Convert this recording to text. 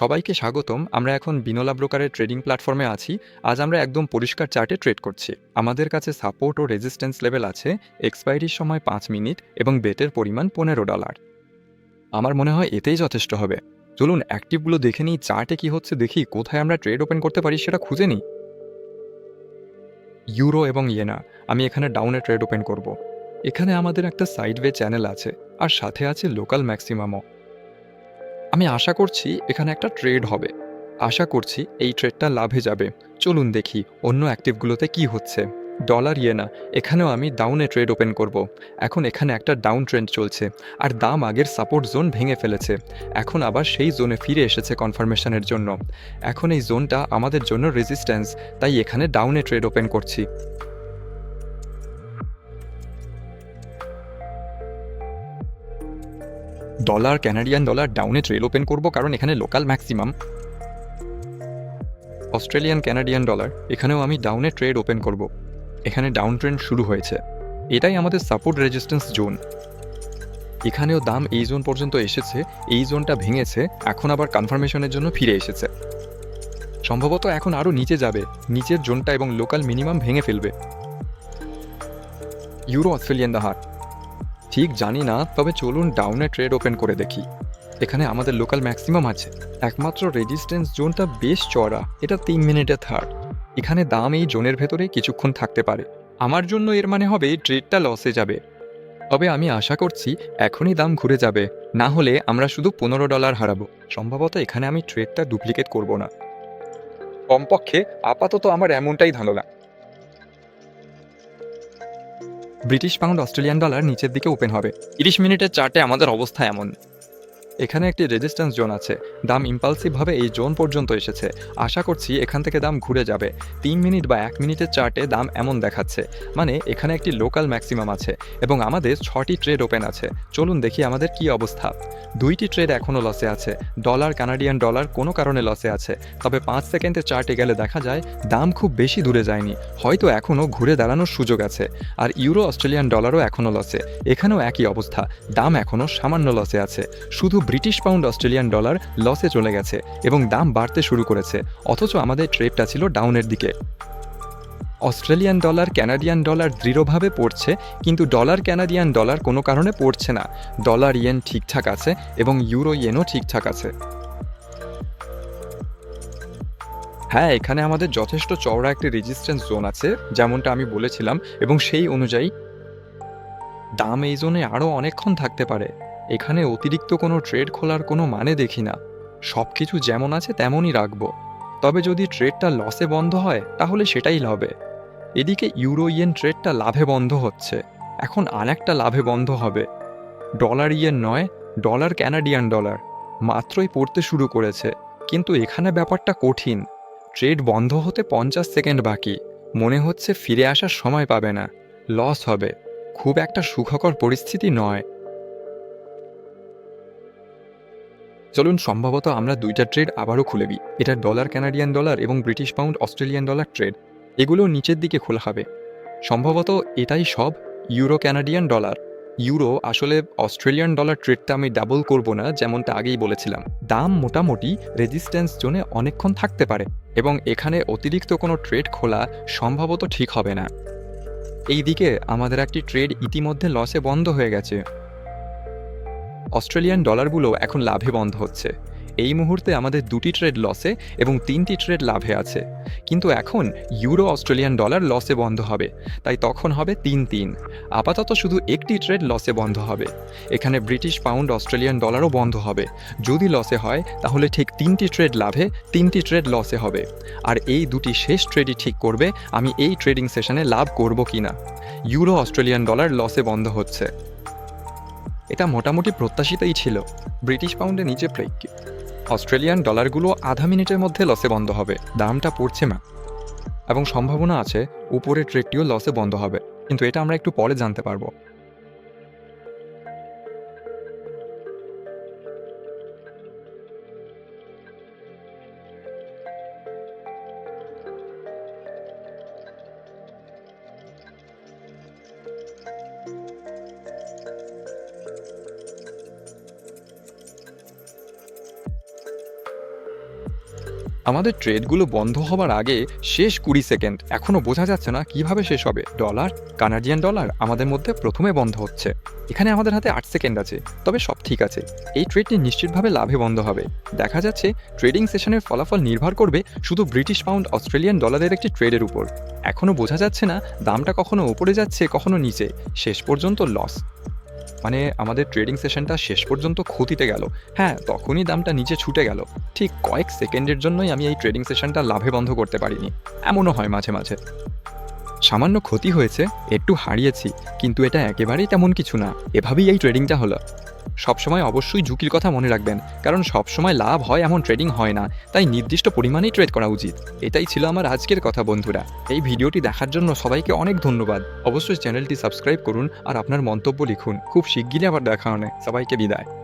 সবাইকে স্বাগতম। আমরা এখন বিনোলা ব্রোকারের ট্রেডিং প্ল্যাটফর্মে আছি। আজ আমরা একদম পরিষ্কার চার্টে ট্রেড করছি। আমাদের কাছে সাপোর্ট ও রেজিস্ট্যান্স লেভেল আছে, এক্সপায়ারির সময় 5 মিনিট এবং বেটের পরিমাণ $15। আমার মনে হয় এতেই যথেষ্ট হবে। চলুন অ্যাক্টিভগুলো দেখে নিই, চার্টে কি হচ্ছে দেখি, কোথায় আমরা ট্রেড ওপেন করতে পারি সেটা খুঁজে নিই। ইউরো এবং ইয়েনা, আমি এখানে ডাউনে ট্রেড ওপেন করব। এখানে আমাদের একটা সাইডওয়ে চ্যানেল আছে, আর সাথে আছে লোকাল ম্যাক্সিমামও। আমি আশা করছি এখানে একটা ট্রেড হবে। আশা করছি এই ট্রেডটা লাভে যাবে। চলুন দেখি অন্য অ্যাক্টিভগুলোতে কি হচ্ছে। ডলার ইয়েনা, এখানেও আমি ডাউনে ট্রেড ওপেন করব। এখন এখানে একটা ডাউন ট্রেন্ড চলছে, আর দাম আগের সাপোর্ট জোন ভেঙে ফেলেছে। এখন আবার সেই জোনে ফিরে এসেছে কনফার্মেশনের জন্য। এখন এই জোনটা আমাদের জন্য রেজিস্ট্যান্স, তাই এখানে ডাউনে ট্রেড ওপেন করছি। ডলার কানাডিয়ান ডলার ডাউনে ট্রেড ওপেন করব, কারণ এখানে local maximum. Australian Canadian dollar, এখানেও আমি ডাউনে ট্রেড ওপেন করব। এখানে ডাউন ট্রেন্ড শুরু হয়েছে, এটাই আমাদের সাপোর্ট রেজিস্ট্যান্স জোন। এখানেও দাম এই জোন পর্যন্ত এসেছে, এই জোনটা ভেঙেছে, এখন আবার কনফার্মেশনের জন্য ফিরে এসেছে। সম্ভবত এখন আরও নিচে যাবে, নিচের জোনটা এবং লোকাল মিনিমাম ভেঙে ফেলবে। ইউরো অস্ট্রেলিয়ান হার ঠিক জানি না, তবে চলুন ডাউনে ট্রেড ওপেন করে দেখি। এখানে আমাদের লোকাল ম্যাক্সিমাম আছে, একমাত্র রেজিস্ট্যান্স জোনটা বেশ চড়া, এটা 3 মিনিটে থার্ড। এখানে দাম এই জোনের ভেতরে কিছুক্ষণ থাকতে পারে। আমার জন্য এর মানে হবে ট্রেডটা লসে যাবে। তবে আমি আশা করছি এখনই দাম ঘুরে যাবে, না হলে আমরা শুধু $15 হারাবো। সম্ভবত এখানে আমি ট্রেডটা ডুপ্লিকেট করব না, কমপক্ষে আপাতত আমার এমনটাই ধারণা। ব্রিটিশ পাউন্ড অস্ট্রেলিয়ান ডলার নিচের দিকে ওপেন হবে। 30 মিনিটের চার্টে আমাদের অবস্থা এমন। এখানে একটি রেজিস্ট্যান্স জোন আছে, দাম ইম্পালসিভভাবে এই জোন পর্যন্ত এসেছে। আশা করছি এখান থেকে দাম ঘুরে যাবে। 3 মিনিট বা 1 মিনিটের চার্টে দাম এমন দেখাচ্ছে, মানে এখানে একটি লোকাল ম্যাক্সিমাম আছে এবং আমাদের 6টি ট্রেড ওপেন আছে। চলুন দেখি আমাদের কি অবস্থা। 2টি ট্রেড এখনও লসে আছে। ডলার কানাডিয়ান ডলার কোনো কারণে লসে আছে, তবে 5 সেকেন্ডের চার্টে গেলে দেখা যায় দাম খুব বেশি দূরে যায়নি, হয়তো এখনও ঘুরে দাঁড়ানোর সুযোগ আছে। আর ইউরো অস্ট্রেলিয়ান ডলারও এখনও লসে, এখানেও একই অবস্থা, দাম এখনও সামান্য লসে আছে। শুধু ব্রিটিশ পাউন্ড অস্ট্রেলিয়ান ডলার লসে চলে গেছে এবং দাম বাড়তে শুরু করেছে, অথচ আমাদের ট্রেডটা ছিল ডাউনের দিকে। অস্ট্রেলিয়ান ডলার ক্যানাডিয়ান ডলার দৃঢ়ভাবে পড়ছে, কিন্তু ডলার ক্যানাডিয়ান ডলার কোনো কারণে পড়ছে না। ডলার ইয়েন ঠিকঠাক আছে এবং ইউরো ইয়েনও ঠিকঠাক আছে। হ্যাঁ, এখানে আমাদের যথেষ্ট চওড়া একটি রেজিস্ট্যান্স জোন আছে, যেমনটা আমি বলেছিলাম, এবং সেই অনুযায়ী দাম এই জোনে আরও অনেকক্ষণ থাকতে পারে। এখানে অতিরিক্ত কোনো ট্রেড খোলার কোনো মানে দেখি না। সব কিছু যেমন আছে তেমনই রাখবো। তবে যদি ট্রেডটা লসে বন্ধ হয় তাহলে সেটাই লাভে। এদিকে ইউরো ইয়েন ট্রেডটা লাভে বন্ধ হচ্ছে, এখন আরেকটা লাভে বন্ধ হবে। ডলার ইয়েন নয়, ডলার ক্যানাডিয়ান ডলার মাত্রই পড়তে শুরু করেছে, কিন্তু এখানে ব্যাপারটা কঠিন। ট্রেড বন্ধ হতে 50 সেকেন্ড বাকি, মনে হচ্ছে ফিরে আসার সময় পাবে না, লস হবে। খুব একটা সুখকর পরিস্থিতি নয়। চলুন সম্ভবত আমরা 2টা ট্রেড আবারও খুলে দিই। এটা ডলার কানাডিয়ান ডলার এবং British pound Australian dollar trade, এগুলো নিচের দিকে খোলা হবে। সম্ভবত এটাই সব। Euro Canadian dollar. ইউরো আসলে অস্ট্রেলিয়ান ডলার ট্রেডটা আমি ডাবল করব না, যেমনটা আগেই বলেছিলাম। দাম মোটামুটি রেজিস্ট্যান্স জোনে অনেকক্ষণ থাকতে পারে এবং এখানে অতিরিক্ত কোনো ট্রেড খোলা সম্ভবত ঠিক হবে না। এই দিকে আমাদের একটি ট্রেড ইতিমধ্যে লসে বন্ধ হয়ে গেছে। অস্ট্রেলিয়ান ডলারগুলো এখন লাভে বন্ধ হচ্ছে। এই মুহূর্তে আমাদের 2টি ট্রেড লসে এবং 3টি ট্রেড লাভে আছে, কিন্তু এখন ইউরো অস্ট্রেলিয়ান ডলার লসে বন্ধ হবে, তাই তখন হবে 3-3। আপাতত শুধু একটি ট্রেড লসে বন্ধ হবে। এখানে ব্রিটিশ পাউন্ড অস্ট্রেলিয়ান ডলারও বন্ধ হবে। যদি লসে হয় তাহলে ঠিক 3টি ট্রেড লাভে, 3টি ট্রেড লসে হবে। আর এই 2টি শেষ ট্রেডই ঠিক করবে আমি এই ট্রেডিং সেশনে লাভ করব কিনা। ইউরো অস্ট্রেলিয়ান ডলার লসে বন্ধ হচ্ছে, এটা মোটামুটি প্রত্যাশিতই ছিল। ব্রিটিশ পাউন্ডে নিচে ব্রেক। অস্ট্রেলিয়ান ডলারগুলো আধা মিনিটের মধ্যে লসে বন্ধ হবে, দামটা পড়ছে না এবং সম্ভাবনা আছে উপরের ট্রেডটিও লসে বন্ধ হবে, কিন্তু এটা আমরা একটু পরে জানতে পারবো। আমাদের ট্রেডগুলো বন্ধ হবার আগে শেষ 20 সেকেন্ড, এখনও বোঝা যাচ্ছে না কিভাবে শেষ হবে। ডলার, কানাডিয়ান ডলার আমাদের মধ্যে প্রথমে বন্ধ হচ্ছে। এখানে আমাদের হাতে 8 সেকেন্ড আছে, তবে সব ঠিক আছে। এই ট্রেডটি নিশ্চিতভাবে লাভে বন্ধ হবে। দেখা যাচ্ছে ট্রেডিং সেশনের ফলাফল নির্ভর করবে শুধু ব্রিটিশ পাউন্ড অস্ট্রেলিয়ান ডলারের একটি ট্রেডের উপর। এখনও বোঝা যাচ্ছে না দামটা কখনো উপরে যাচ্ছে কখনো নিচে, শেষ পর্যন্ত লস। মানে আমাদের ট্রেডিং সেশনটা শেষ পর্যন্ত ক্ষতিতে গেল। হ্যাঁ, তখনই দামটা নিচে ছুটে গেল। ঠিক কয়েক সেকেন্ডের জন্যই আমি এই ট্রেডিং সেশনটা লাভে বন্ধ করতে পারিনি। এমনও হয় মাঝে মাঝে। সামান্য ক্ষতি হয়েছে, একটু হারিয়েছি, কিন্তু এটা একেবারেই তেমন কিছু না। এভাবেই এই ট্রেডিংটা হলো। সবসময় অবশ্যই ঝুঁকির কথা মনে রাখবেন, কারণ সবসময় লাভ হয় এমন ট্রেডিং হয় না। তাই নির্দিষ্ট পরিমাণেই ট্রেড করা উচিত। এটাই ছিল আমার আজকের কথা বন্ধুরা। এই ভিডিওটি দেখার জন্য সবাইকে অনেক ধন্যবাদ। অবশ্যই চ্যানেলটি সাবস্ক্রাইব করুন আর আপনার মন্তব্য লিখুন। খুব শিগগিরই আবার দেখা হবে। সবাইকে বিদায়।